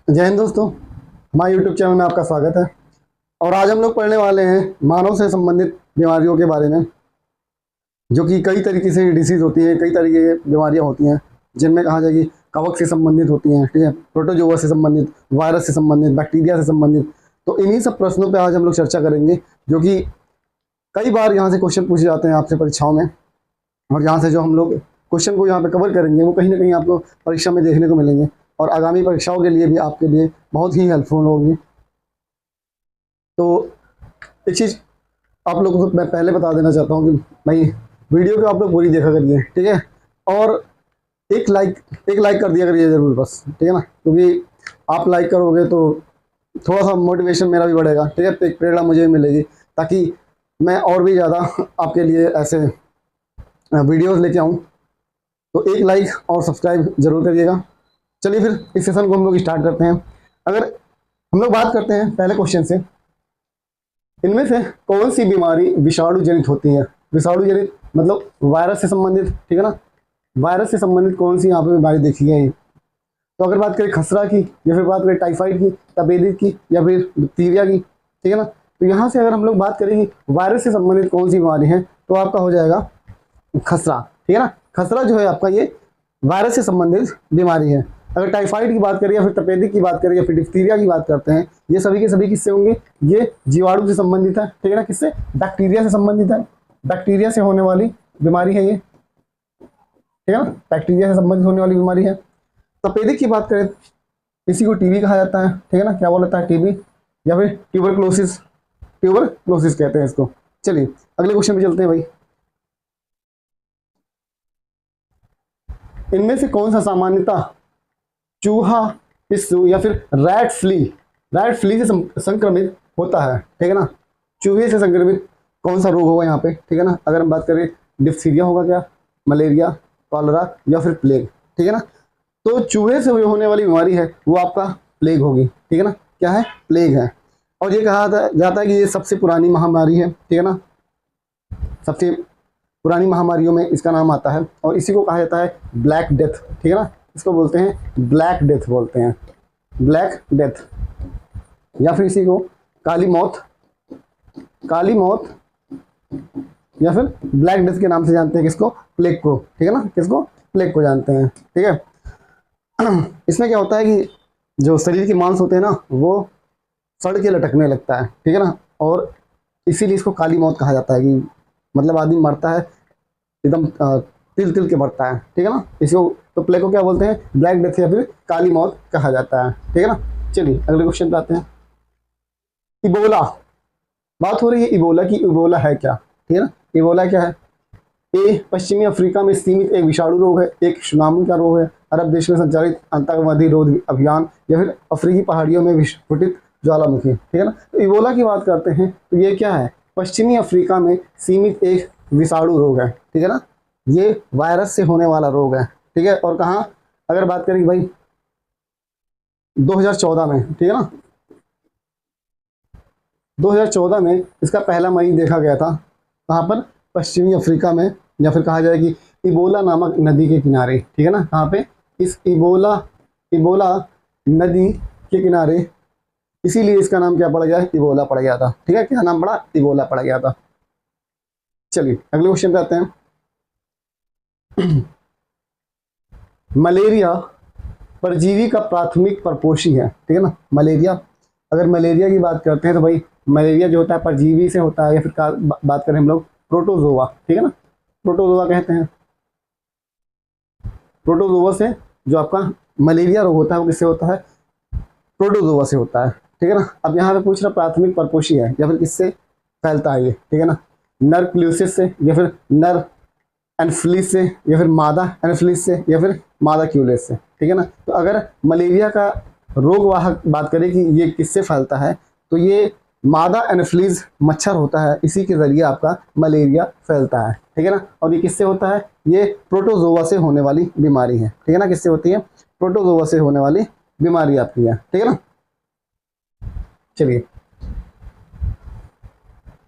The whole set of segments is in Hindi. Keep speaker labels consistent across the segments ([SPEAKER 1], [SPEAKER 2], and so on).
[SPEAKER 1] जय हिंद दोस्तों, हमारे यूट्यूब चैनल में आपका स्वागत है। और आज हम लोग पढ़ने वाले हैं मानव से संबंधित बीमारियों के बारे में, जो कि कई तरीके से डिसीज़ होती है, कई तरीके की बीमारियां होती हैं, जिनमें कहा जाए कि कवक से संबंधित होती हैं, ठीक है, प्रोटोजोआ से संबंधित, वायरस से संबंधित, बैक्टीरिया से संबंधित। तो इन्हीं सब प्रश्नों पर आज हम लोग चर्चा करेंगे, जो कि कई बार यहाँ से क्वेश्चन पूछे जाते हैं आपसे परीक्षाओं में। और यहाँ से जो हम लोग क्वेश्चन को यहाँ पे कवर करेंगे वो कहीं ना कहीं आपको परीक्षा में देखने को मिलेंगे और आगामी परीक्षाओं के लिए भी आपके लिए बहुत ही हेल्पफुल होगी। तो एक चीज़ आप लोगों को मैं पहले बता देना चाहता हूँ कि भाई वीडियो को आप लोग पूरी देखा करिए, ठीक है, और एक लाइक कर दिया करिए ज़रूर, बस, ठीक है ना, क्योंकि आप लाइक करोगे तो थोड़ा सा मोटिवेशन मेरा भी बढ़ेगा, ठीक है, एक प्रेरणा मुझे भी मिलेगी, ताकि मैं और भी ज़्यादा आपके लिए ऐसे वीडियोज़ लेके आऊँ। तो एक लाइक और सब्सक्राइब जरूर करिएगा। चलिए फिर इस सेशन को हम लोग स्टार्ट करते हैं। अगर हम लोग बात करते हैं पहले क्वेश्चन से, इनमें से कौन सी बीमारी विषाणु जनित होती है? विषाणु जनित मतलब वायरस से संबंधित, ठीक है ना, वायरस से संबंधित कौन सी यहाँ पे बीमारी देखी गई? तो अगर बात करें खसरा की, या फिर बात करें टाइफाइड की, तपेदिक की, या फिर डिप्थीरिया की, ठीक है ना, तो यहाँ से अगर हम लोग बात करें कि वायरस से संबंधित कौन सी बीमारी है, तो आपका हो जाएगा खसरा, ठीक है ना। खसरा जो है आपका ये वायरस से संबंधित बीमारी है। अगर टाइफाइड की बात करें, या फिर तपेदिक की बात करें, या फिर डिप्थीरिया की बात करते हैं, ये सभी के सभी किससे होंगे? ये जीवाणु से संबंधित है, ठीक है ना। किससे? बैक्टीरिया से संबंधित है। बैक्टीरिया से होने वाली बीमारी है ये, ठीक है ना, बैक्टीरिया से संबंधित होने वाली बीमारी है। तपेदिक की बात करें, इसी को टीबी कहा जाता है, ठीक है ना, क्या बोला जाता है, टीबी, या फिर ट्यूबरक्लोसिस कहते हैं इसको। चलिए अगले क्वेश्चन पे चलते हैं भाई। इनमें से कौन सा सामान्यतः चूहा, पिस्सू, या फिर रैट फ्ली से संक्रमित होता है, ठीक है ना। चूहे से संक्रमित कौन सा रोग होगा यहाँ पे, ठीक है ना। अगर हम बात करें डिप्थीरिया होगा क्या, मलेरिया, कॉलरा, या फिर प्लेग, ठीक है ना। तो चूहे से होने वाली बीमारी है वो आपका प्लेग होगी, ठीक है ना। क्या है? प्लेग है। और ये कहा जाता है कि ये सबसे पुरानी महामारी है, ठीक है ना, सबसे पुरानी महामारियों में इसका नाम आता है। और इसी को कहा जाता है ब्लैक डेथ, ठीक है ना, इसको बोलते हैं ब्लैक डेथ, बोलते हैं ब्लैक डेथ, या फिर इसी को काली मौत या फिर ब्लैक डेथ के नाम से जानते हैं। किसको? प्लेग को, ठीक है ना, किसको? प्लेग को जानते हैं, ठीक है। इसमें क्या होता है कि जो शरीर के मांस होते हैं ना, वो सड़ के लटकने लगता है, ठीक है ना, और इसीलिए इसको काली मौत कहा जाता है, कि मतलब आदमी मरता है एकदम तिल तिल के मरता है, ठीक है ना। इसको तो प्लेग को क्या बोलते हैं? ब्लैक डेथ, या फिर काली मौत कहा जाता है, ठीक है ना। चलिए अगले क्वेश्चन पे आते हैं। इबोला, बात हो रही है इबोला की। इबोला है क्या, ठीक है ना। इबोला क्या है? ए पश्चिमी अफ्रीका में सीमित एक विषाणु रोग है, एक सुनामी का रोग है, अरब देश में संचालित आतंकवादी रोध अभियान, या फिर अफ्रीकी पहाड़ियों में विस्फोटित ज्वालामुखी, ठीक है ना। तो इबोला की बात करते हैं तो ये क्या है? पश्चिमी अफ्रीका में सीमित एक विषाणु रोग है, ठीक है ना, ये वायरस से होने वाला रोग है, ठीक है। और कहाँ अगर बात करें भाई 2014 में, ठीक है ना, 2014 में इसका पहला मरीज देखा गया था। कहाँ पर? पश्चिमी अफ्रीका में, या फिर कहा जाए कि इबोला नामक नदी के किनारे, ठीक है ना। कहाँ पे? इस इबोला नदी के किनारे, इसीलिए इसका नाम क्या पड़ गया? इबोला पड़ गया था, ठीक है। क्या नाम पड़ा? इबोला पड़ गया था। चलिए अगले क्वेश्चन पे आते हैं। मलेरिया परजीवी का प्राथमिक परपोषी है, ठीक है ना। मलेरिया, अगर मलेरिया की बात करते हैं तो भाई मलेरिया जो होता है परजीवी से होता है, या फिर बात करें हम लोग प्रोटोजोआ, ठीक है ना, प्रोटोजोआ कहते हैं। प्रोटोजोआ से जो आपका मलेरिया रोग होता है वो किससे होता है? प्रोटोजोआ से होता है, ठीक है ना। अब यहाँ पे पूछ रहा प्राथमिक परपोषी है, या फिर किससे फैलता है ये, ठीक है ना। नर क्ल्यूसिस से, या फिर नर एनफ्लिस से, या फिर मादा एनफ्लिस से, या फिर मादा क्यूलिस से, ठीक है ना। तो अगर मलेरिया का रोग वाहक बात करें कि ये किससे फैलता है, तो ये मादा एनफ्लिस मच्छर होता है, इसी के जरिए आपका मलेरिया फैलता है, ठीक है ना। और ये किससे होता है? ये प्रोटोजोआ से होने वाली बीमारी है, ठीक है ना। किससे होती है? प्रोटोजोआ से होने वाली बीमारी आपकी है, ठीक है ना। चलिए,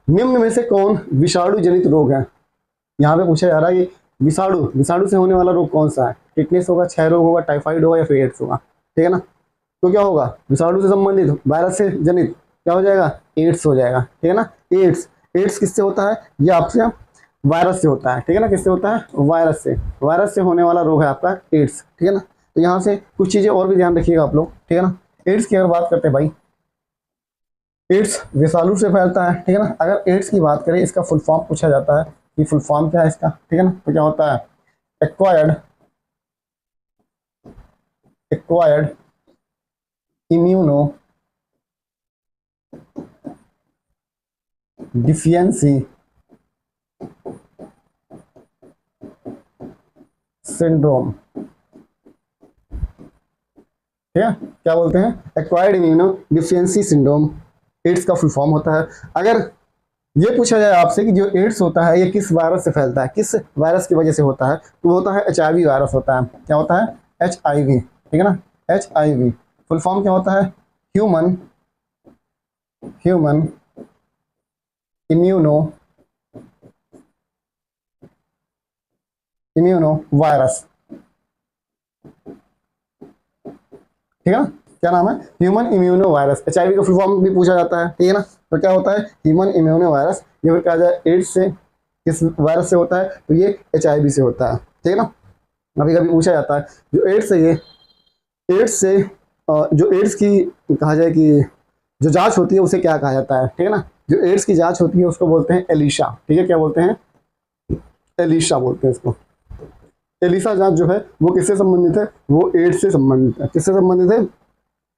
[SPEAKER 1] निम्न में से कौन विषाणु जनित रोग है? यहाँ पे पूछा जा रहा है कि विषाणु से होने वाला रोग कौन सा है? टिटनेस होगा, क्षय रोग होगा, टाइफाइड होगा, या फिर एड्स होगा, ठीक है ना। तो क्या होगा, विषाणु से संबंधित, वायरस से जनित क्या हो जाएगा, एड्स हो जाएगा, ठीक है ना। एड्स, एड्स किससे होता है, ये आपसे वायरस से होता है, ठीक है ना, किससे होता है, वायरस से, वायरस से होने वाला रोग है आपका एड्स, ठीक है ना। तो यहाँ से कुछ चीजें और भी ध्यान रखिएगा आप लोग, ठीक है ना। एड्स की अगर बात करते हैं भाई, एड्स विषाणु से फैलता है, ठीक है ना। अगर एड्स की बात करें, इसका फुल फॉर्म पूछा जाता है कि फुल फॉर्म क्या है इसका, ठीक है ना। तो क्या होता है, acquired acquired immunodeficiency syndrome, ठीक है, क्या बोलते हैं, acquired immunodeficiency syndrome, AIDS का फुल फॉर्म होता है। अगर ये पूछा जाए आपसे कि जो एड्स होता है ये किस वायरस से फैलता है, किस वायरस की वजह से होता है, तो वो होता है HIV वायरस होता है। क्या होता है, HIV, ठीक है ना, HIV। फुल फॉर्म क्या होता है, ह्यूमन इम्यूनो वायरस, ठीक है ना, क्या नाम है, ह्यूमन इम्यूनो वायरस। HIV का फुल फॉर्म भी पूछा जाता है, ठीक है ना। तो क्या होता है, ह्यूमन इम्यूनो वायरस। ये फिर कहा जाए एड्स से किस वायरस से होता है, तो ये HIV से होता है, ठीक है ना। कभी कभी पूछा जाता है जो एड्स है, ये एड्स से जो एड्स की कहा जाए कि जो जांच होती है उसे क्या कहा जाता है, ठीक है ना। जो एड्स की जांच होती है उसको बोलते हैं एलिशा, ठीक है, क्या बोलते हैं, एलिशा बोलते हैं इसको। एलिशा जांच जो है वो किससे संबंधित है, वो एड्स से संबंधित है। किससे संबंधित है,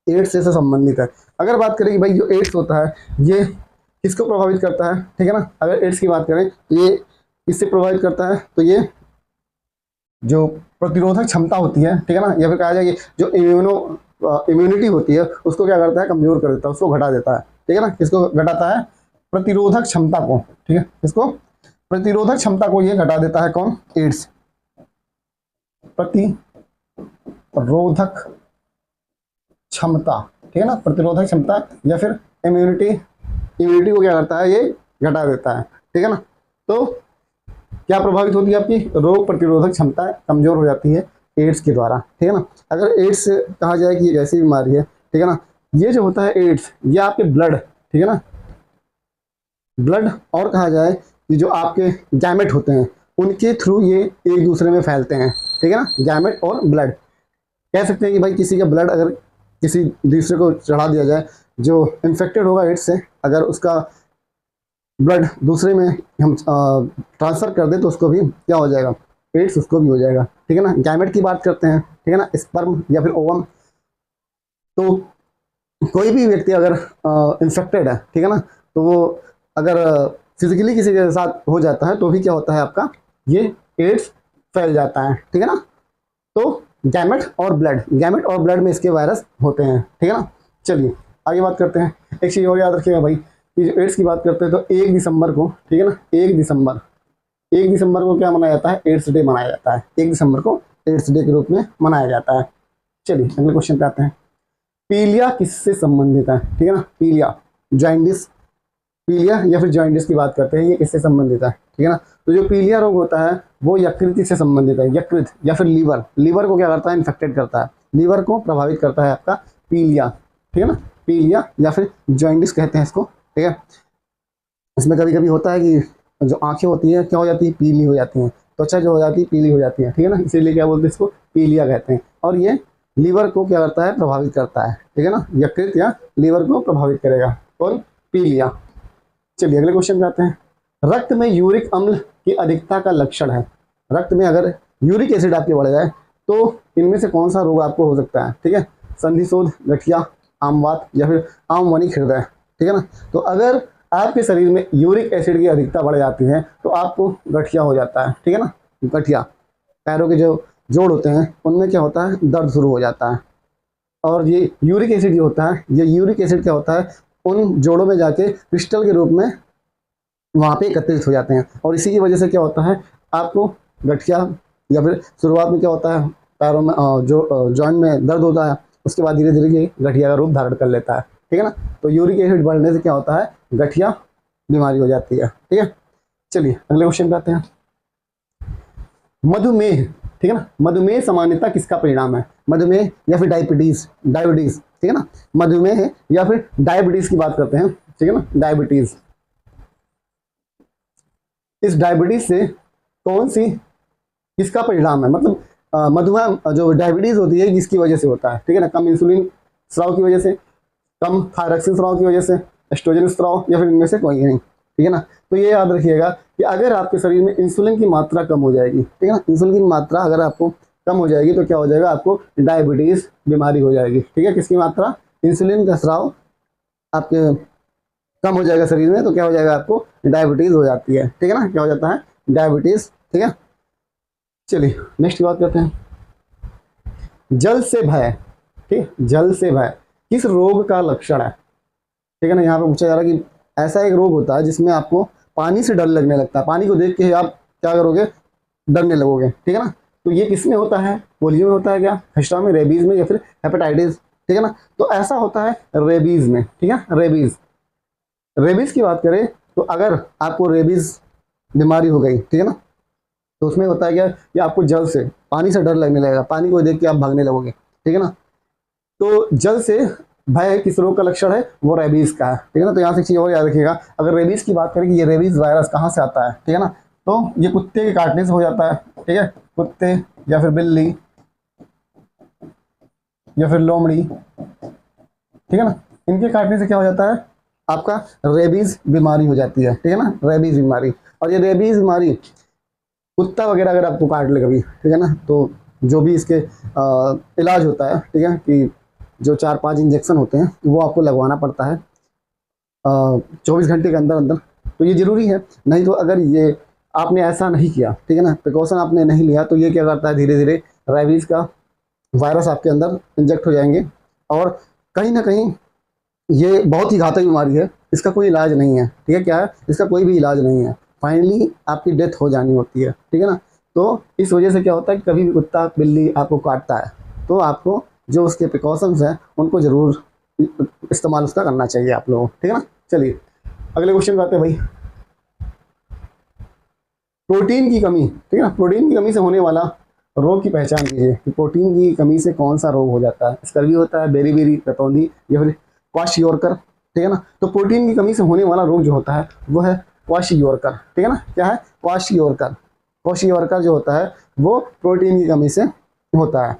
[SPEAKER 1] एड्स से संबंधित है। अगर बात करें कि भाई जो एड्स होता है ये किसको प्रभावित करता है, ठीक है ना। अगर एड्स की बात करें ये किससे प्रभावित करता है, तो ये जो प्रतिरोधक क्षमता होती है, ठीक है ना, या फिर कहा जाए जो इम्यूनिटी होती है उसको क्या करता है, कमजोर कर देता है, उसको घटा देता है, ठीक है ना। किसको घटाता है, प्रतिरोधक क्षमता को, ठीक है, इसको प्रतिरोधक क्षमता को ये घटा देता है कौन, एड्स। प्रतिरोधक क्षमता, ठीक है ना, प्रतिरोधक क्षमता या फिर इम्यूनिटी को क्या करता है, ये घटा देता है, ठीक है ना। तो क्या प्रभावित होती है, आपकी रोग प्रतिरोधक क्षमता कमजोर हो जाती है एड्स के द्वारा, ठीक है ना। अगर एड्स कहा जाए कि ऐसी बीमारी है, ठीक है ना, ये जो होता है एड्स, ये आपके ब्लड, ठीक है ना, ब्लड, और कहा जाए कि जो आपके गैमेट होते हैं उनके थ्रू ये एक दूसरे में फैलते हैं, ठीक है ना, गैमेट और ब्लड। कह सकते हैं कि भाई किसी का ब्लड अगर किसी दूसरे को चढ़ा दिया जाए, जो इन्फेक्टेड होगा एड्स से, अगर उसका ब्लड दूसरे में हम ट्रांसफर कर दे तो उसको भी क्या हो जाएगा, एड्स उसको भी हो जाएगा, ठीक है ना। गैमेट की बात करते हैं, ठीक है ना, स्पर्म या फिर ओवम। तो कोई भी व्यक्ति अगर इन्फेक्टेड है, ठीक है ना, तो वो अगर फिजिकली किसी के साथ हो जाता है तो भी क्या होता है आपका, ये एड्स फैल जाता है, ठीक है ना। तो गैमेट और ब्लड में इसके वायरस होते हैं, ठीक है ना। चलिए आगे बात करते हैं। एक चीज़ और याद रखिएगा भाई कि जो एड्स की बात करते हैं तो 1 दिसंबर को, ठीक है ना, 1 दिसंबर को क्या मनाया जाता है, एड्स डे मनाया जाता है। 1 दिसंबर को एड्स डे के रूप में मनाया जाता है। चलिए अगले क्वेश्चन पे आते हैं। पीलिया किससे संबंधित है, ठीक है ना, पीलिया या फिर जॉइंडिस की बात करते हैं, ये किससे संबंधित है, ठीक है ना। तो जो पीलिया रोग होता है वो यकृत से संबंधित है, यकृत या फिर लीवर को क्या करता है, इन्फेक्टेड करता है, लीवर को प्रभावित करता है आपका पीलिया, ठीक है ना, पीलिया या फिर जॉइंडिस कहते हैं इसको, ठीक है। इसमें कभी कभी होता है कि जो आंखें होती हैं क्या हो जाती है, पीली हो जाती हैं, त्वचा जो हो जाती है पीली हो जाती है, ठीक है ना, इसीलिए क्या बोलते हैं इसको, पीलिया कहते हैं। और ये लीवर को क्या करता है, प्रभावित करता है, ठीक है ना, यकृत या लीवर को प्रभावित करेगा, और पीलिया। चलिए अगले क्वेश्चन पे आते हैं। रक्त में यूरिक अम्ल की अधिकता का लक्षण है, रक्त में अगर यूरिक एसिड आपके बढ़ जाए तो इनमें से कौन सा रोग आपको हो सकता है, ठीक है, संधिशोथ, गठिया, आमवात या फिर आमवनिक हृदय, ठीक है ना। तो अगर आपके शरीर में यूरिक एसिड की अधिकता बढ़ जाती है तो आपको गठिया हो जाता है, ठीक है ना, गठिया, पैरों के जो जोड़ होते हैं उनमें क्या होता है, दर्द शुरू हो जाता है। और ये यूरिक एसिड जो होता है, ये यूरिक एसिड क्या होता है, उन जोड़ों में जाके क्रिस्टल के रूप में वहाँ पे एकत्रित हो जाते हैं, और इसी की वजह से क्या होता है, आपको गठिया या फिर शुरुआत में क्या होता है, पैरों में जो जॉइंट में दर्द होता है, उसके बाद धीरे धीरे ये गठिया का रूप धारण कर लेता है, ठीक है ना। तो यूरिक एसिड बढ़ने से क्या होता है, गठिया बीमारी हो जाती है, ठीक है। चलिए अगले क्वेश्चन पे आते हैं। मधुमेह, ठीक है ना। मधुमेह सामान्यतः किसका परिणाम है? मधुमेह या फिर डायबिटीज, डायबिटीज, ठीक है ना। मधुमेह है या फिर डायबिटीज की बात करते हैं, ठीक है ना, डायबिटीज। इस डायबिटीज से कौन सी किसका परिणाम है? मतलब मधुमेह जो डायबिटीज होती है किसकी वजह से होता है? ठीक है ना, कम इंसुलिन स्राव की वजह से, कम थायरॉक्सिन स्राव की वजह से, एस्ट्रोजन स्राव, या फिर इनमें से कोई नहीं, ठीक है ना। तो ये याद रखिएगा कि अगर आपके शरीर में इंसुलिन की मात्रा कम हो जाएगी, ठीक है ना, इंसुलिन की मात्रा अगर आपको कम हो जाएगी तो क्या हो जाएगा? आपको डायबिटीज बीमारी हो जाएगी, ठीक है। किसकी मात्रा? इंसुलिन का स्राव आपके कम हो जाएगा शरीर में तो क्या हो जाएगा? आपको डायबिटीज हो जाती है, ठीक है ना, क्या हो जाता है? डायबिटीज, ठीक है। चलिए नेक्स्ट की बात करते हैं। जल से भय, ठीक, जल से भय किस रोग का लक्षण है? ठीक है ना, यहाँ पे पूछा जा रहा है कि ऐसा एक रोग होता है जिसमें आपको पानी से डर लगने लगता है, पानी को देख के आप क्या करोगे? डरने लगोगे, ठीक है ना। तो ये किसमें होता है? पोलियो में होता है क्या? खसरा में, रेबीज में, या फिर हेपेटाइटिस, ठीक है ना। तो ऐसा होता है रेबीज में, ठीक है, रेबीज। रेबीज की बात करें तो अगर आपको रेबीज बीमारी हो गई, ठीक है ना, तो उसमें होता है क्या कि आपको जल से, पानी से डर लगने लगेगा, पानी को देख के आप भागने लगोगे, ठीक है ना। तो जल से भय किस रोग का लक्षण है? वो रेबीज का है, ठीक है ना। तो यहाँ से एक चीज और याद रखिएगा, अगर रेबीज की बात करें कि ये रेबीज वायरस कहाँ से आता है, ठीक है ना, तो ये कुत्ते के काटने से हो जाता है, ठीक है, कुत्ते या फिर बिल्ली या फिर लोमड़ी, ठीक है ना, इनके काटने से क्या हो जाता है? आपका रेबीज बीमारी हो जाती है, ठीक है ना, रेबीज बीमारी। और ये रेबीज बीमारी कुत्ता वगैरह अगर आपको काट ले कभी, ठीक है ना, तो जो भी इसके इलाज होता है, ठीक है, कि जो 4-5 इंजेक्शन होते हैं वो आपको लगवाना पड़ता है 24 घंटे के अंदर अंदर। तो ये जरूरी है, नहीं तो अगर ये आपने ऐसा नहीं किया, ठीक है ना, प्रिकॉशन आपने नहीं लिया, तो ये क्या करता है? धीरे धीरे रेबीज का वायरस आपके अंदर इंजेक्ट हो जाएंगे और कहीं ना कहीं ये बहुत ही घातक बीमारी है, इसका कोई इलाज नहीं है, ठीक है। क्या है? इसका कोई भी इलाज नहीं है, फाइनली आपकी डेथ हो जानी होती है, ठीक है ना। तो इस वजह से क्या होता है कि कभी भी कुत्ता बिल्ली आपको काटता है तो आपको जो उसके प्रिकॉशंस हैं उनको जरूर इस्तेमाल उसका करना चाहिए आप लोगों को, ठीक है ना। चलिए अगले क्वेश्चन पे आते हैं भाई। प्रोटीन की कमी, ठीक है ना, प्रोटीन की कमी से होने वाला रोग की पहचान कीजिए कि प्रोटीन की कमी से कौन सा रोग हो जाता है? स्कर्वी होता है, बेरी रतौंधी, या फिर क्वाशियोरकर, ठीक है ना। तो प्रोटीन की कमी से होने वाला रोग जो होता है वो है क्वाशियोरकर, ठीक है ना। क्या है? क्वाशियोरकर। क्वाशियोरकर जो होता है वो प्रोटीन की कमी से होता है।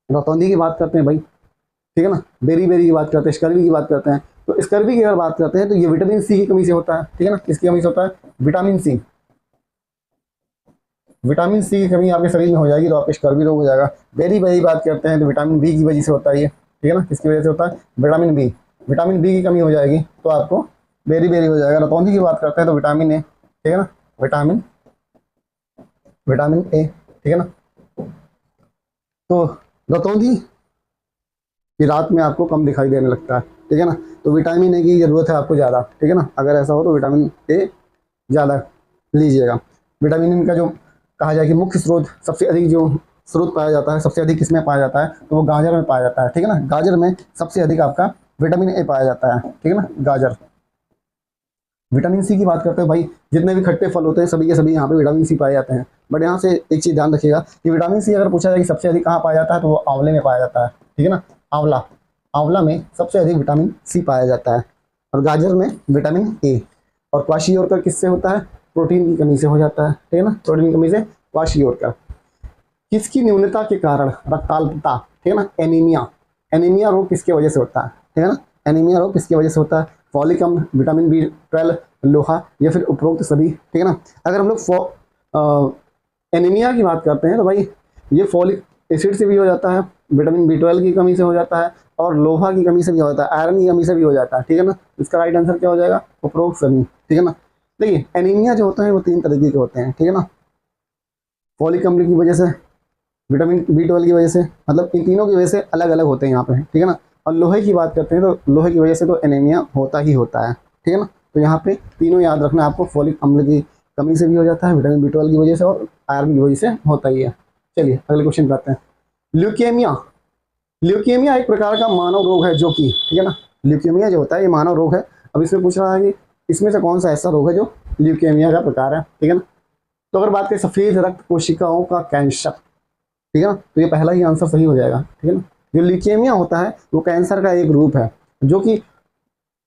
[SPEAKER 1] रतौंधी की बात करते हैं भाई, ठीक है ना, बेरी की बात करते हैं, स्कर्वी की बात करते हैं। तो स्कर्वी की अगर बात करते हैं तो ये विटामिन सी की कमी से होता है, ठीक है ना। किसकी कमी से होता है? Vitamin C. विटामिन सी की कमी आपके शरीर में हो जाएगी तो आपको स्कर्वी रोग हो जाएगा। बेरी बात करते हैं तो विटामिन बी की वजह से होता है ये, ठीक है ना। किसकी वजह से होता है? Vitamin B. विटामिन बी की कमी हो जाएगी तो आपको बेरी हो जाएगा। रतौंधी की बात करते हैं तो विटामिन ए, ठीक है ना, विटामिन ए, ठीक है ना। तो रतौंधी कि रात में आपको कम दिखाई देने लगता है, ठीक है ना, तो विटामिन ए की ज़रूरत है आपको ज़्यादा, ठीक है ना। अगर ऐसा हो तो विटामिन ए ज़्यादा लीजिएगा। विटामिन का जो कहा जाए कि मुख्य स्रोत, सबसे अधिक जो स्रोत पाया जाता है, सबसे अधिक किसमें पाया जाता है? तो वो गाजर में पाया जाता है, ठीक है ना। गाजर में सबसे अधिक आपका विटामिन ए पाया जाता है, ठीक है ना, गाजर। विटामिन सी की बात करते हैं भाई, जितने भी खट्टे फल होते हैं सभी के सभी यहाँ पे विटामिन सी पाए जाते हैं। बट यहाँ से एक चीज़ ध्यान रखिएगा कि विटामिन सी अगर पूछा जाए कि सबसे अधिक कहाँ पाया जाता है तो वो आंवले में पाया जाता है, ठीक है ना। आंवला में सबसे अधिक विटामिन सी पाया जाता है और गाजर में विटामिन ए। और क्वाशियोरकर किससे होता है? प्रोटीन की कमी से हो जाता है, ठीक है ना, प्रोटीन की कमी से क्वाशियोरकर। किसकी न्यूनता के कारण रक्ताल्पता, ठीक है ना, एनीमिया रोग किसके वजह से होता है? ठीक है ना, एनीमिया रोग किसकी वजह से होता है? फॉलिक अम्ल, विटामिन B12, लोहा, या फिर उपरोक्त सभी, ठीक है ना। अगर हम लोग एनीमिया की बात करते हैं तो भाई ये फॉलिक एसिड से भी हो जाता है, विटामिन B12 की कमी से हो जाता है, और लोहा की कमी से भी हो जाता है, आयरन की कमी से भी हो जाता है, ठीक है ना। इसका राइट आंसर क्या हो जाएगा? उपरोक्त सभी, ठीक है ना। देखिए एनीमिया जो होता है वो 3 तरीके के होते हैं, ठीक है ना। फॉलिक अम्ल की वजह से, विटामिन B12 की वजह से, मतलब इन तीनों की वजह से अलग अलग होते हैं यहाँ पे, ठीक है ना। और लोहे की बात करते हैं तो लोहे की वजह से तो एनीमिया होता ही होता है, ठीक है ना। तो यहाँ पे तीनों याद रखना आपको, फॉलिक अम्ल की कमी से भी हो जाता है, विटामिन B12 की वजह से, और आयरन की वजह से होता ही है। चलिए अगले क्वेश्चन पे आते हैं। ल्यूकेमिया एक प्रकार का मानव रोग है जो कि, ठीक है ना, ल्यूकेमिया जो होता है ये मानव रोग है। अब इसमें पूछ रहा है कि इसमें से कौन सा ऐसा रोग है जो ल्यूकेमिया का प्रकार है, ठीक है ना। तो अगर बात करें सफ़ेद रक्त कोशिकाओं का कैंसर, ठीक है ना। तो ये पहला ही आंसर सही हो जाएगा, ठीक है ना। जो ल्यूकेमिया होता है वो कैंसर का एक रूप है जो कि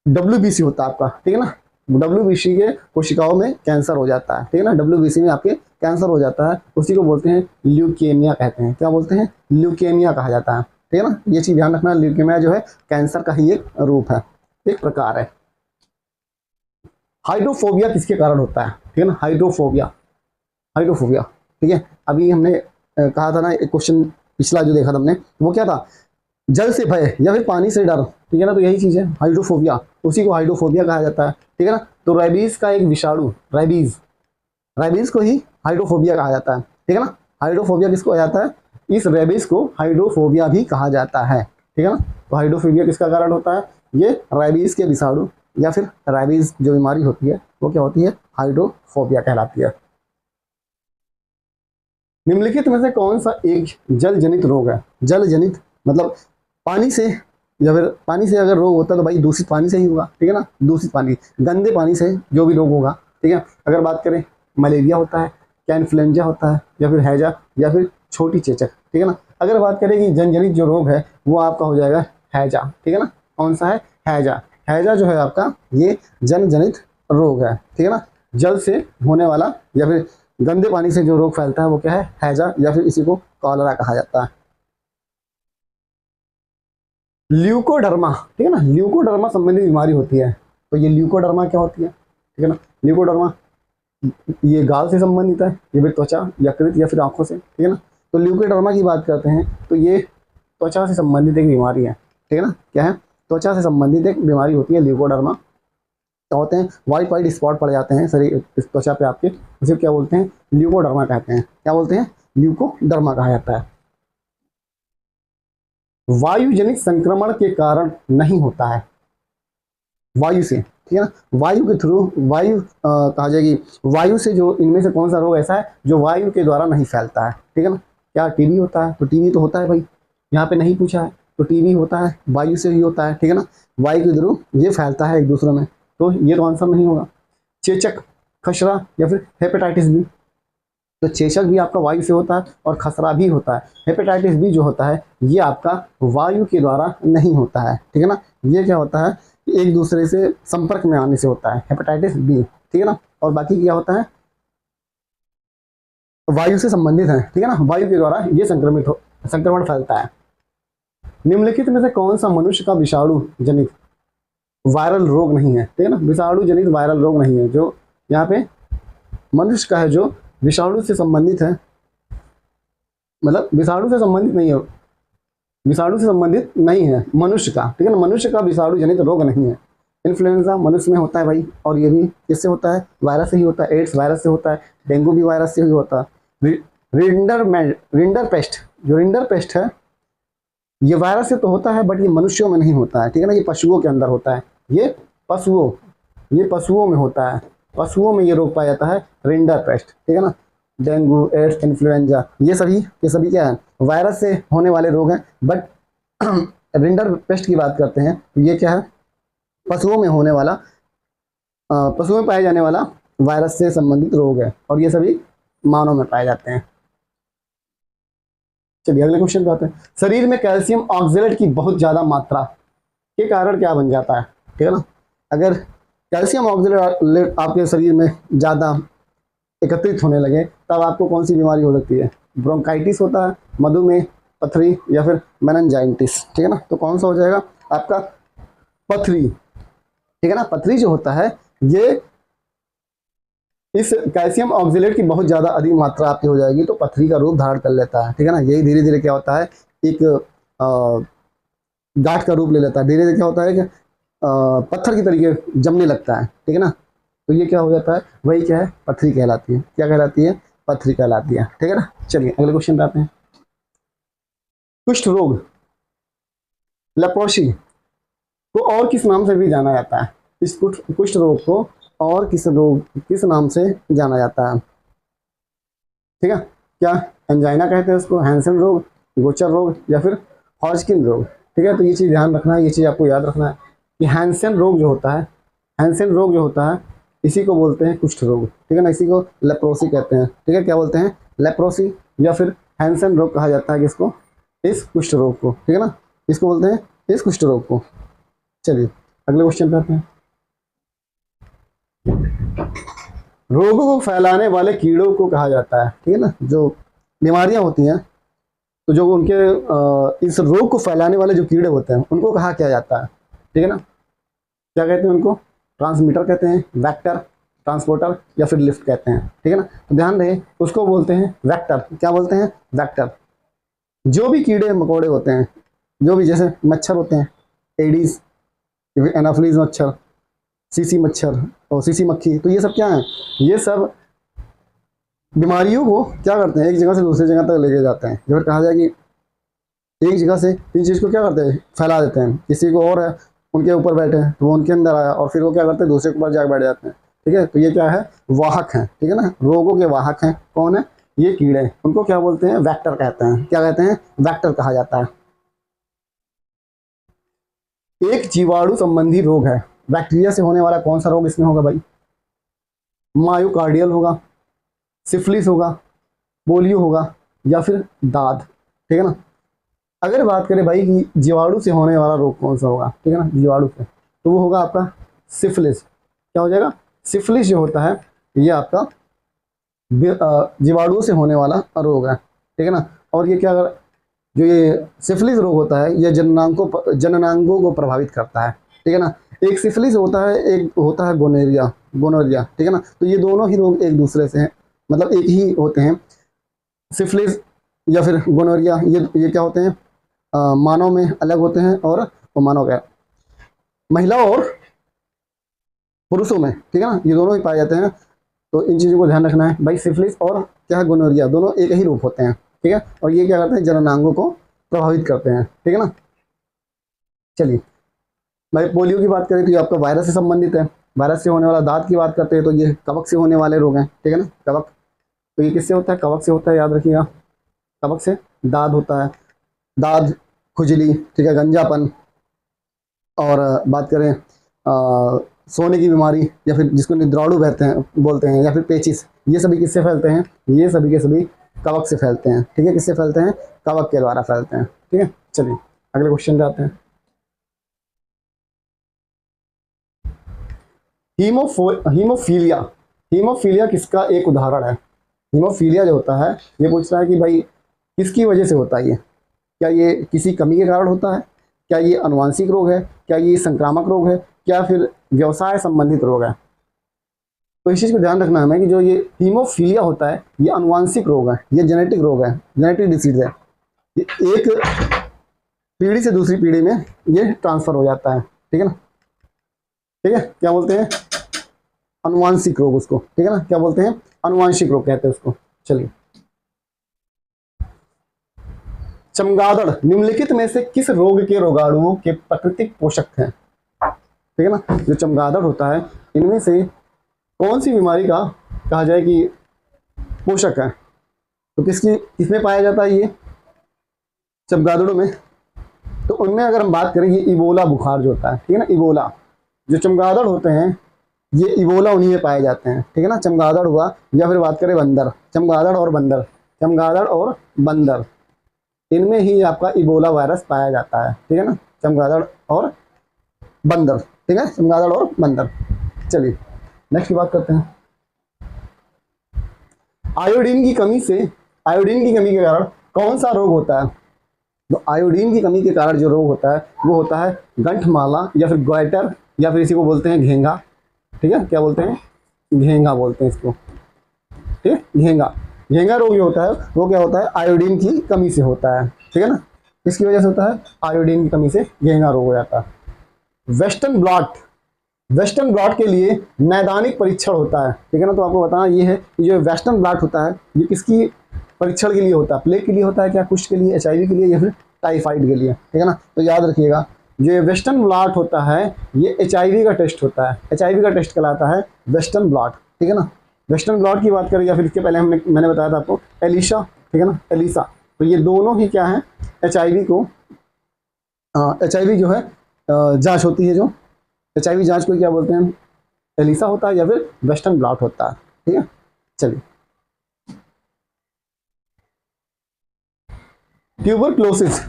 [SPEAKER 1] WBC होता है आपका, ठीक है ना। WBC के कोशिकाओं में कैंसर हो जाता है, ठीक है ना। WBC में आपके कैंसर हो जाता है, उसी को बोलते हैं ल्यूकेमिया कहते हैं। क्या बोलते हैं? ल्यूकेमिया कहा जाता है, ठीक है ना। ये चीज ध्यान रखना, ल्यूकेमिया जो है कैंसर का ही एक रूप है, एक प्रकार है। हाइड्रोफोबिया किसके कारण होता है? ठीक है ना, हाइड्रोफोबिया, हाइड्रोफोबिया, ठीक है। अभी हमने कहा था ना, एक क्वेश्चन पिछला जो देखा था हमने, वो क्या था? जल से भय या फिर पानी से डर, ठीक है ना। तो यही चीज है हाइड्रोफोबिया, उसी को हाइड्रोफोबिया कहा जाता है, ठीक है ना। तो रेबीज का एक विषाणु, रेबीज, रेबीज को ही हाइड्रोफोबिया कहा जाता है, ठीक है ना। हाइड्रोफोबिया किसको कहा जाता है? इस रेबीज को हाइड्रोफोबिया भी कहा जाता है, ठीक है ना। तो हाइड्रोफोबिया किसका कारण होता है? ये रेबीज के विषाणु या फिर रेबीज जो बीमारी होती है वो क्या होती है? हाइड्रोफोबिया कहलाती है। निम्नलिखित में से कौन सा एक जल जनित रोग है? जल जनित मतलब पानी से, या फिर पानी से अगर रोग होता है तो भाई दूषित पानी से ही होगा, ठीक है ना। दूषित पानी, गंदे पानी से जो भी रोग होगा, ठीक है। अगर बात करें मलेरिया होता है, क्या इन्फ्लुएंजा होता है, या फिर हैजा, या फिर छोटी चेचक, ठीक है ना। अगर बात करें कि जनजनित जो रोग है वो आपका हो जाएगा हैजा, ठीक है ना। कौन सा है? हैजा। हैजा जो है आपका ये जनजनित रोग है, ठीक है ना। जल से होने वाला या फिर गंदे पानी से जो रोग फैलता है वो क्या है? हैजा, या फिर इसी को कॉलरा कहा जाता है। ल्यूकोडर्मा, ठीक है ना, ल्यूकोडर्मा संबंधित बीमारी होती है। तो ये ल्यूकोडर्मा क्या होती है? ठीक है ना, ल्यूकोडर्मा ये गाल से संबंधित है, ये फिर त्वचा, यकृत, या फिर आंखों से, ठीक है ना। तो ल्यूकोडर्मा की बात करते हैं तो ये त्वचा से संबंधित एक बीमारी है, ठीक है ना। क्या है? त्वचा से संबंधित एक बीमारी होती है ल्यूकोडर्मा। क्या होते हैं? वाइट वाइट स्पॉट पड़ जाते हैं शरीर इस त्वचा पे आपके, उसे क्या बोलते हैं? ल्यूकोडर्मा कहते हैं। क्या बोलते हैं? ल्यूकोडर्मा कहा जाता है। वायु जनित संक्रमण के कारण नहीं होता है, वायु से, ठीक है ना। वायु के थ्रू, वायु कहा जाएगी, वायु से जो इनमें से कौन सा रोग ऐसा है जो वायु के द्वारा नहीं फैलता है? ठीक है ना। क्या टीबी होता है? तो टीबी तो होता है भाई, यहाँ पे नहीं पूछा है, तो टीबी होता है, वायु से ही होता है, ठीक है ना। वायु के थ्रू ये फैलता है एक दूसरे में, तो ये तो आंसर नहीं होगा। चेचक, खसरा, या फिर हेपेटाइटिस बी। तो चेचक भी आपका वायु से होता है और खसरा भी होता है। हेपेटाइटिस बी जो होता है ये आपका वायु के द्वारा नहीं होता है, ठीक है ना। ये क्या होता है? एक दूसरे से संपर्क में आने से होता है हेपेटाइटिस बी, ठीक है ना। और बाकी क्या होता है? वायु से संबंधित है, ठीक है ना। वायु के द्वारा ये संक्रमण फैलता है। निम्नलिखित में से कौन सा मनुष्य का विषाणु जनित वायरल रोग नहीं है? ठीक है ना, विषाणु जनित वायरल रोग नहीं है जो यहाँ पे मनुष्य का है, जो विषाणु से संबंधित है, मतलब विषाणु से संबंधित नहीं है, विषाणु से संबंधित नहीं है मनुष्य का, ठीक है ना। मनुष्य का विषाणु जनित रोग नहीं है। इन्फ्लुएंजा मनुष्य में होता है भाई, और ये भी किससे होता है? वायरस से ही होता है। एड्स वायरस से होता है, डेंगू भी वायरस से ही होता है। रिंडर पेस्ट, जो रिंडर पेस्ट है ये वायरस से तो होता है बट ये मनुष्यों में नहीं होता है, ठीक है ना। ये पशुओं के अंदर होता है, ये पशुओं में होता है, पशुओं में ये रोग पाया जाता है, रिंडर पेस्ट, ठीक है ना। डेंगू, एड्स, इन्फ्लुएंजा ये सभी क्या है? वायरस से होने वाले रोग हैं। बट रिंडर पेस्ट की बात करते हैं तो ये क्या है? पशुओं में होने वाला, पशुओं में पाए जाने वाला वायरस से संबंधित रोग है, और ये सभी मानव में पाए जाते हैं। चलिए अगले क्वेश्चन पे आते हैं। शरीर में कैल्शियम ऑक्जेलेट की बहुत ज्यादा मात्रा के कारण क्या बन जाता है? ठीक है ना। अगर कैल्शियम ऑक्जेलेट आपके शरीर में ज्यादा एकत्रित होने लगे तब आपको कौन सी बीमारी हो सकती है? ब्रोंकाइटिस होता है, मधुमेह, पथरी, या फिर मेनिंजाइटिस, ठीक है ना। तो कौन सा हो जाएगा आपका? पथरी, ठीक है ना। पथरी जो होता है ये इस कैल्शियम ऑक्जेलेट की बहुत ज़्यादा अधिक मात्रा आपकी हो जाएगी तो पथरी का रूप धारण कर लेता है, ठीक है ना। यही धीरे धीरे क्या होता है? एक गांठ का रूप ले लेता है। धीरे धीरे क्या होता है कि पत्थर की तरीके जमने लगता है, ठीक है ना। तो ये क्या हो जाता है? वही क्या है? पथरी कहलाती है। क्या कहलाती है? पथरी कहलाती है, ठीक है ना। चलिए अगले क्वेश्चन पे आते हैं। कुष्ठ रोग, लेप्रोसी को और किस नाम से भी जाना जाता है? इस कुष्ठ रोग को और किस नाम से जाना जाता है? ठीक है, क्या एंजाइना कहते हैं उसको, हैंसन रोग, गोचर रोग, या फिर हॉजकिन रोग? ठीक है, तो ये चीज़ ध्यान रखना है, ये चीज़ आपको याद रखना है कि हैंसन रोग जो होता है, हैंसन रोग जो होता है इसी को बोलते हैं कुष्ठ रोग, ठीक है ना। इसी को लेप्रोसी कहते हैं, ठीक है। क्या बोलते हैं? लेप्रोसी या फिर हैंसन रोग कहा जाता है किसको? इस कुष्ठ रोग को, ठीक है ना, इसको बोलते हैं इस कुष्ठ रोग को। चलिए अगले क्वेश्चन पे आते हैं। रोगों को फैलाने वाले कीड़ों को कहा जाता है, ठीक है ना, जो बीमारियां होती हैं तो जो उनके इस रोग को फैलाने वाले जो कीड़े होते हैं उनको कहा क्या जाता है, ठीक है ना, क्या कहते हैं उनको? ट्रांसमीटर कहते हैं, वेक्टर, ट्रांसपोर्टर या फिर लिफ्ट कहते हैं, ठीक है ना। तो ध्यान रहे उसको बोलते हैं वेक्टर। क्या बोलते हैं? वेक्टर। जो भी कीड़े मकोड़े होते हैं, जो भी, जैसे मच्छर होते हैं, एडीज, एनाफ्लीज मच्छर, सीसी मच्छर और सीसी मक्खी, तो ये सब क्या है? ये सब बीमारियों को क्या करते हैं? एक जगह से दूसरी जगह तक लेके जाते हैं। जो फिर कहा जाए कि एक जगह से इन चीज़ को क्या करते हैं? फैला देते हैं। किसी को और है, उनके ऊपर बैठे हैं तो वो उनके अंदर आया और फिर वो क्या करते हैं? दूसरे के ऊपर जाकर बैठ जाते हैं, ठीक है। तो ये क्या है? वाहक हैं, ठीक है ना, रोगों के वाहक हैं। कौन है? ये कीड़े। उनको क्या बोलते हैं? वेक्टर कहते हैं। क्या कहते हैं? वेक्टर कहा जाता है। एक जीवाणु संबंधी रोग है, बैक्टीरिया से होने वाला कौन सा रोग इसमें होगा भाई? मायोकार्डियल होगा, सिफिलिस होगा, पोलियो होगा या फिर दाद, ठीक है ना। अगर बात करें भाई कि जीवाणु से होने वाला रोग कौन सा होगा, ठीक है ना, जीवाणु से, तो वो होगा आपका सिफिलिस। क्या हो जाएगा? सिफिलिस जो होता है ये आपका जीवाणु से होने वाला रोग है, ठीक है ना। और ये क्या, अगर जो ये सिफिलिस रोग होता है ये जननांगों को प्रभावित करता है, ठीक है ना। एक सिफिलिस होता है, एक होता है गोनोरिया, गोनोरिया, ठीक है ना। तो ये दोनों ही रोग एक दूसरे से हैं, मतलब एक ही होते हैं। सिफिलिस या फिर गोनोरिया ये क्या होते हैं? मानव में अलग होते हैं और मानव क्या, महिला और पुरुषों में, ठीक है ना, ये दोनों ही पाए जाते हैं। तो इन चीज़ों को ध्यान रखना है भाई। सिफिलिस और क्या है? गोनोरिया, दोनों एक ही रूप होते हैं, ठीक है। और ये क्या करते हैं? जननांगों को प्रभावित करते हैं, ठीक है ना। चलिए भाई, पोलियो की बात करें तो ये आपका वायरस से संबंधित है। वायरस से होने वाला। दांत की बात करते हैं तो ये कवक से होने वाले रोग हैं, ठीक है ना, कवक। तो ये किससे होता है? कवक से होता है, याद रखिएगा। कवक से दाद होता है, दाद, खुजली, ठीक है, गंजापन। और बात करें सोने की बीमारी या फिर जिसको निद्राणु बोलते हैं या फिर पेचिस, ये सभी किससे फैलते हैं? ये सभी के सभी कवक से फैलते हैं, ठीक है। किससे फैलते हैं? कवक के द्वारा फैलते हैं, ठीक है। चलिए अगले क्वेश्चन पे आते हैं। हीमोफीलिया। हीमोफीलिया किसका एक उदाहरण है? हीमोफीलिया जो होता है ये पूछ रहा है कि भाई किसकी वजह से होता है ये? क्या ये किसी कमी के कारण होता है? क्या ये आनुवंशिक रोग है? क्या ये संक्रामक रोग है? क्या फिर व्यवसाय संबंधित रोग है? तो इस चीज़ को ध्यान रखना है हमें कि जो ये हीमोफीलिया होता है ये आनुवंशिक रोग है, ये जेनेटिक रोग है, जेनेटिक डिसीज है। ये एक पीढ़ी से दूसरी पीढ़ी में ये ट्रांसफर हो जाता है, ठीक है ना, ठीक है। क्या बोलते हैं? आनुवंशिक रोग उसको, ठीक है ना। क्या बोलते हैं? आनुवंशिक रोग कहते हैं उसको। चलिए, चमगादड़ निम्नलिखित में से किस रोग के रोगाणुओं के प्राकृतिक पोषक हैं? ठीक है ना, जो चमगादड़ होता है इनमें से कौन सी बीमारी का कहा जाए कि पोषक है? तो किसमें पाया जाता है ये? चमगादड़ों में। तो उनमें अगर हम बात करें, ये इबोला बुखार जो होता है, ठीक है ना, इबोला, जो चमगादड़ होते हैं ये इबोला उन्हीं में पाए जाते हैं, ठीक है ना। चमगादड़ हुआ या फिर बात करें बंदर, चमगादड़ और बंदर, चमगादड़ और बंदर, इनमें ही आपका इबोला वायरस पाया जाता है, ठीक है ना। चमगादड़ और बंदर, ठीक है, चमगादड़ और बंदर। चलिए नेक्स्ट की बात करते हैं। आयोडीन की कमी के कारण कौन सा रोग होता है? तो आयोडीन की कमी के कारण जो रोग होता है वो होता है गंठमाला या फिर ग्वाइटर या फिर इसी को बोलते हैं घेंगा, ठीक है। क्या बोलते हैं? घेंगा बोलते हैं इसको, ठीक है, घेंगा। घेंगा रोग जो होता है वो क्या होता है? आयोडीन की कमी से होता है, ठीक है ना। किसकी वजह से होता है? आयोडीन की कमी से घेंगा रोग हो जाता है। वेस्टर्न ब्लॉट के लिए नैदानिक परीक्षण होता है, ठीक है ना। तो आपको बताना ये है कि जो वेस्टर्न ब्लॉट होता है ये किसकी परीक्षण के लिए होता है? प्लेग के लिए होता है क्या? कुष्ठ के लिए, एचआईवी के लिए या फिर टाइफाइड के लिए, ठीक है ना। तो याद रखिएगा जो ये वेस्टर्न ब्लॉट होता है ये एचआईवी का टेस्ट होता है, एचआईवी का टेस्ट कहलाता है वेस्टर्न ब्लॉट, ठीक है ना। वेस्टर्न ब्लॉट की बात करें या फिर इसके पहले मैंने बताया था आपको एलिसा, ठीक है ना, एलिसा। तो ये दोनों ही क्या है? एचआईवी को एचआईवी जो है जांच होती है, जो एचआईवी जांच को क्या बोलते हैं? एलिसा होता है या फिर वेस्टर्न ब्लॉट होता है, ठीक है। चलिए ट्यूबरक्लोसिस,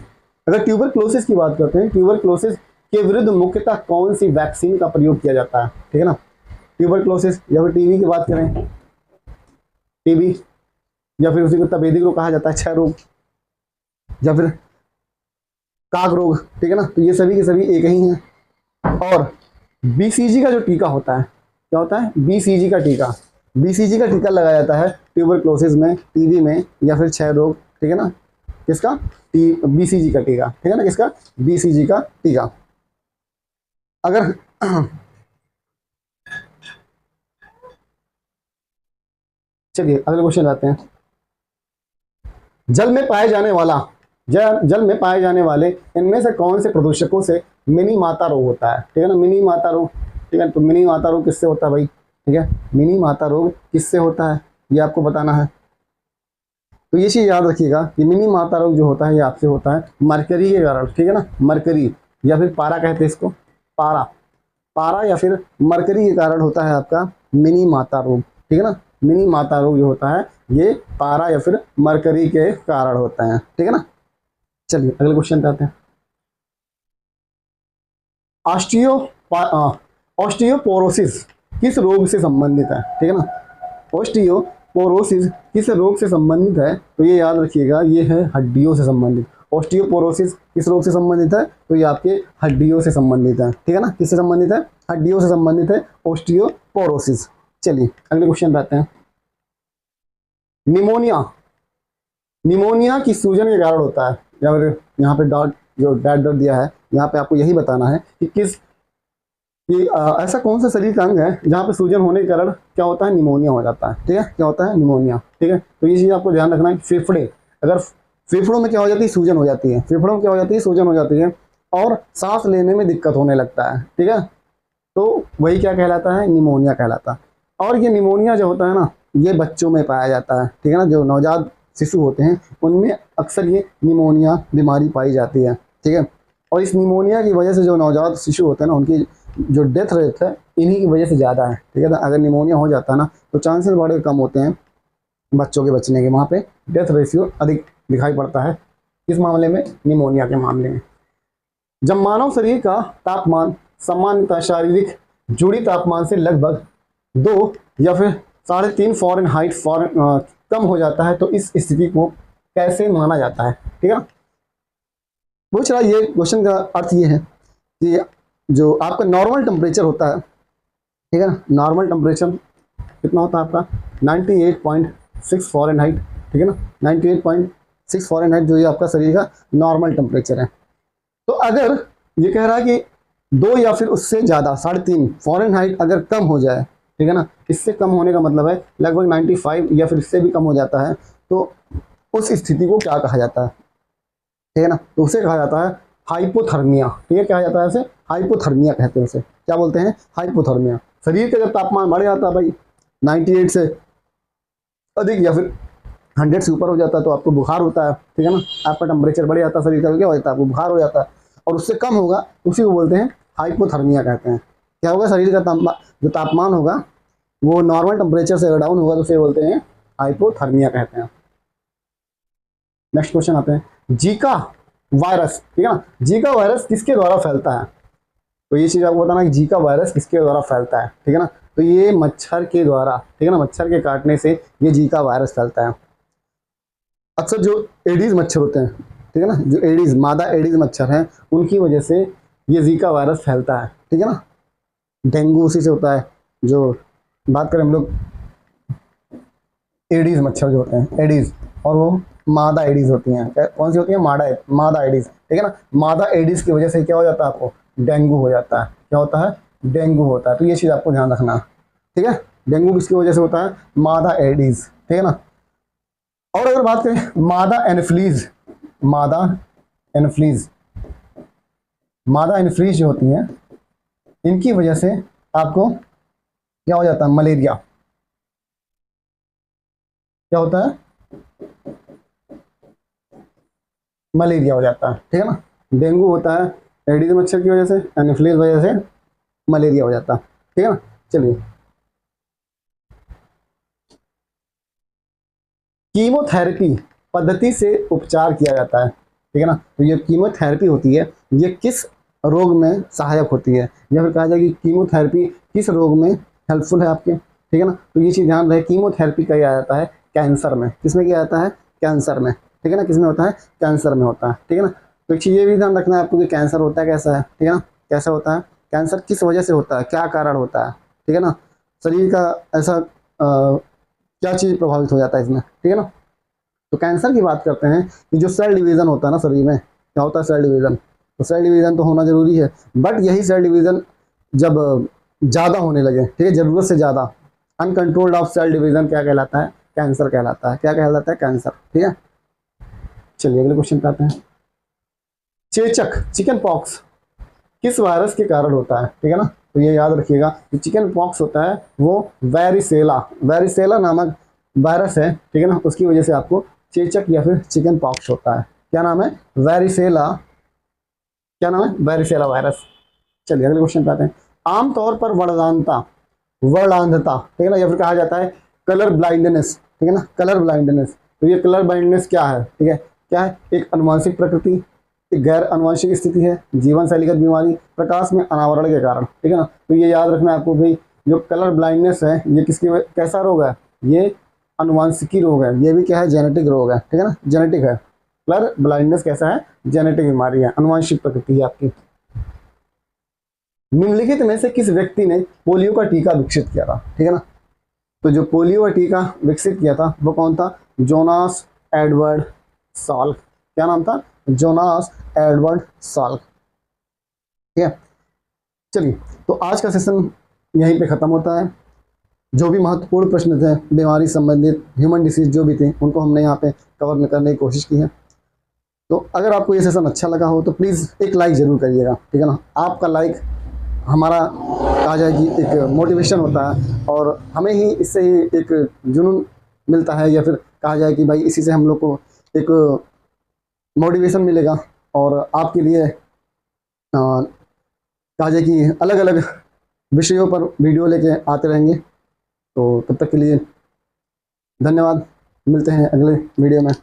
[SPEAKER 1] अगर ट्यूबरक्लोसिस की बात करते हैं, ट्यूबरक्लोसिस के विरुद्ध मुख्यतः कौन सी वैक्सीन का प्रयोग किया जाता है, ठीक है ना। ट्यूबरक्लोसिस या फिर टीबी की बात करें, टीबी, या फिर उसी को तपेदिक रोग कहा जाता है, क्षय रोग, या फिर काग रोग, ठीक है ना। तो ये सभी के सभी एक ही हैं। और बीसीजी का जो टीका होता है, क्या होता है, बीसीजी का टीका, बीसीजी का टीका लगाया जाता है ट्यूबरक्लोसिस में, टीबी में, या फिर क्षय रोग, ठीक है ना। किसका, बीसीजी का टीका, ठीक है ना, किसका, बीसीजी का टीका। अगर चलिए अगले क्वेश्चन आते हैं। जल में पाए जाने वाला, जल में पाए जाने वाले इनमें से कौन से प्रदूषकों से मिनी माता रोग होता है, ठीक है ना, मिनी माता रोग, ठीक है। तो मिनी माता रोग किससे होता है भाई, ठीक है, मिनी माता रोग किससे होता है ये आपको बताना है। तो ये चीज़ याद रखिएगा कि मिनी माता रोग जो होता है ये आपसे होता है मरकरी के कारण, ठीक है ना, मरकरी या फिर पारा कहते हैं इसको, पारा, पारा या फिर मरकरी के कारण होता है आपका मिनी माता रोग, ठीक है ना। मिनी माता रोग जो होता है ये पारा या फिर मरकरी के कारण होता है, ठीक है ना। चलिए अगले क्वेश्चन पे आते हैं। ऑस्टियो ऑस्टियोपोरोसिस किस रोग से संबंधित है, ठीक है ना। ऑस्टियोपोरोसिस किस रोग से संबंधित है, तो ये याद रखिएगा ये है हड्डियों से संबंधित। ऑस्टियोपोरोसिस किस रोग से संबंधित है, तो ये आपके हड्डियों से संबंधित है, ठीक है ना, किससे संबंधित है, हड्डियों से संबंधित है ऑस्टियोपोरोसिस। चलिए अगले क्वेश्चन पे आते हैं। निमोनिया, निमोनिया की सूजन के कारण होता है, या फिर यहाँ पे डॉट जो डैट डॉट दिया है यहाँ पे आपको यही बताना है कि किस कि ऐसा कौन सा शरीर का अंग है जहाँ पे सूजन होने के कारण क्या होता है, निमोनिया हो जाता है, ठीक है, क्या होता है, निमोनिया, ठीक है। तो ये चीज़ आपको ध्यान रखना है। फेफड़े, अगर फेफड़ों में क्या हो जाती है, सूजन हो जाती है, फेफड़ों में क्या हो जाती है, सूजन हो जाती है, और सांस लेने में दिक्कत होने लगता है, ठीक है, तो वही क्या कहलाता है, निमोनिया कहलाता है। और ये निमोनिया जो होता है ना ये बच्चों में पाया जाता है, ठीक है ना, जो नवजात शिशु होते हैं उनमें अक्सर ये निमोनिया बीमारी पाई जाती है, ठीक है। और इस निमोनिया की वजह से जो नवजात शिशु होते हैं ना उनकी जो डेथ रेट है इन्हीं की वजह से ज़्यादा है, ठीक है ना। अगर निमोनिया हो जाता है ना तो चांसेस बड़े कम होते हैं बच्चों के बचने के, वहाँ पे डेथ रेशियो अधिक दिखाई पड़ता है किस मामले में, निमोनिया के मामले में। जब मानव शरीर का तापमान सामान्यतः शारीरिक जुड़ी तापमान से लगभग 2 या फिर 3.5 फ़ारेनहाइट कम हो जाता है तो इस स्थिति को कैसे माना जाता है, ठीक है ना। पूछ रहा ये क्वेश्चन का अर्थ ये है कि जो आपका नॉर्मल टेम्परेचर होता है, ठीक है ना, नॉर्मल टेम्परेचर कितना होता है आपका 98.6 फ़ारेनहाइट, ठीक है ना, 98.6 फ़ारेनहाइट जो ये आपका शरीर का नॉर्मल टेम्परेचर है। तो अगर ये कह रहा है कि 2 या फिर उससे ज़्यादा 3.5 फ़ारेनहाइट अगर कम हो जाए, ठीक है ना, इससे कम होने का मतलब है लगभग 95 या फिर इससे भी कम हो जाता है, तो उस स्थिति को क्या कहा जाता है, ठीक है ना, तो उसे कहा जाता है हाइपोथर्मिया, ठीक है, क्या कहा जाता है उसे, हाइपोथर्मिया कहते हैं उसे, क्या बोलते हैं, हाइपोथर्मिया। शरीर का जब तापमान बढ़ जाता है भाई 98 से अधिक या फिर 100 से ऊपर हो जाता है तो आपको बुखार होता है, ठीक है ना, आपका टेम्परेचर बढ़ जाता है शरीर का, क्या हो जाता है, आपको बुखार हो जाता है, और उससे कम होगा उसी को बोलते हैं हाइपोथर्मिया कहते हैं। क्या होगा, शरीर का जो तापमान होगा वो नॉर्मल टेम्परेचर से अगर डाउन होगा तो उसे बोलते हैं हाइपोथर्मिया कहते हैं। नेक्स्ट क्वेश्चन आते हैं, जीका वायरस, ठीक है ना, जीका वायरस किसके द्वारा फैलता है, तो ये चीज़ आपको बताना कि जीका वायरस किसके द्वारा फैलता है, ठीक है ना, तो ये मच्छर के द्वारा, ठीक है ना, मच्छर के काटने से ये जीका वायरस फैलता है। अक्सर जो एडीज मच्छर होते हैं, ठीक है ना, जो एडीज मादा एडीज मच्छर हैं उनकी वजह से ये जीका वायरस फैलता है, ठीक है ना। डेंगू उसी से होता है, जो बात करें हम लोग एडीज मच्छर जो होते हैं एडीज, और वो मादा एडीज होती हैं, कौन सी होती है, मादा एडीज, ठीक है ना। मादा एडीज की वजह से क्या हो जाता है, आपको डेंगू हो जाता है, क्या होता है, डेंगू होता है। तो ये चीज़ आपको ध्यान रखना, ठीक है, डेंगू किसकी वजह से होता है, मादा एडीज, ठीक है ना। और अगर बात करें मादा एनफ्लीज, मादा एनफ्लीज, मादा एनफ्लीज जो होती हैं इनकी वजह से आपको क्या हो जाता है, मलेरिया, क्या होता है, मलेरिया हो जाता है, ठीक है ना। डेंगू होता है एडीज मच्छर की वजह से, एनफ्लूएंजा वजह से मलेरिया हो जाता है, ठीक है ना। चलिए, कीमोथेरेपी पद्धति से उपचार किया जाता है, ठीक है ना। तो ये कीमोथेरेपी होती है, ये किस रोग में सहायक होती है, या फिर कहा जाए कि कीमोथेरेपी किस रोग में हेल्पफुल है आपके, ठीक है ना। तो ये चीज़ ध्यान रहे, कीमोथेरेपी का किया जाता है कैंसर में। किसमें किया जाता है? कैंसर में, ठीक है ना। किसमें होता है? कैंसर में होता है, ठीक है ना। तो एक चीज़ ये भी ध्यान रखना है आपको कि कैंसर होता है कैसा है, ठीक है ना, कैसा होता है, कैंसर किस वजह से होता है, क्या कारण होता है, ठीक है ना, शरीर का ऐसा क्या चीज़ प्रभावित हो जाता है इसमें, ठीक है ना। तो कैंसर की बात करते हैं कि जो सेल डिवीज़न होता है ना शरीर में, क्या होता है? Cell division. तो सेल डिवीज़न तो होना जरूरी है, बट यही सेल डिवीज़न जब ज़्यादा होने लगे, ठीक है, ज़रूरत से ज़्यादा, अनकंट्रोल्ड ऑफ सेल डिवीज़न क्या कहलाता है? कैंसर कहलाता है। क्या कहलाता है? कैंसर, ठीक है। चलिए अगले क्वेश्चन पे आते हैं। चेचक, चिकन पॉक्स किस वायरस के कारण होता है, ठीक है ना। तो ये याद रखिएगा कि चिकन पॉक्स होता है वो वेरिसेला, वेरिसेला नामक वायरस है, ठीक है ना, उसकी वजह से आपको चेचक या फिर चिकन पॉक्स होता है। क्या नाम है? वेरिसेला। क्या नाम है? Varicella virus. चलिए अगले क्वेश्चन पे आते हैं। आमतौर पर वर्णांधता, वर्णांधता, ठीक है ना, या फिर कहा जाता है कलर ब्लाइंडनेस, ठीक है ना, कलर ब्लाइंडनेस। तो ये कलर ब्लाइंडनेस क्या है? ठीक है, क्या है? एक अनुवांशिक प्रकृति, एक गैर अनुवांशिक स्थिति है, जीवन शैलीगत बीमारी, प्रकाश में अनावरण के कारण, ठीक है ना। तो ये याद रखना है आपको भाई, जो कलर ब्लाइंडनेस है ये कैसा रोग है? ये अनुवांशिकी रोग है। ये भी क्या है? जेनेटिक रोग है, ठीक है ना, जेनेटिक है। कलर ब्लाइंडनेस कैसा है? जेनेटिक बीमारी है, अनुवांशिक प्रकृति है आपकी। निम्नलिखित में से किस व्यक्ति ने पोलियो का टीका विकसित किया था, ठीक है ना। तो जो पोलियो का टीका विकसित किया था वो कौन था? Jonas Edward Salk. क्या नाम था? जोनास एडवर्ड साल्क, ठीक है। चलिए तो आज का सेशन यहीं पे ख़त्म होता है। जो भी महत्वपूर्ण प्रश्न थे बीमारी संबंधित, ह्यूमन डिसीज जो भी थे, उनको हमने यहाँ पे कवर करने की कोशिश की है। तो अगर आपको ये सेशन अच्छा लगा हो तो प्लीज़ एक लाइक ज़रूर करिएगा, ठीक है ना। आपका लाइक हमारा कहा जाए कि एक मोटिवेशन होता है, और हमें ही इससे ही एक जुनून मिलता है, या फिर कहा जाए कि भाई इसी से हम लोग को एक मोटिवेशन मिलेगा, और आपके लिए कहा जाए कि अलग अलग विषयों पर वीडियो लेके आते रहेंगे। तो तब तक के लिए धन्यवाद, मिलते हैं अगले वीडियो में।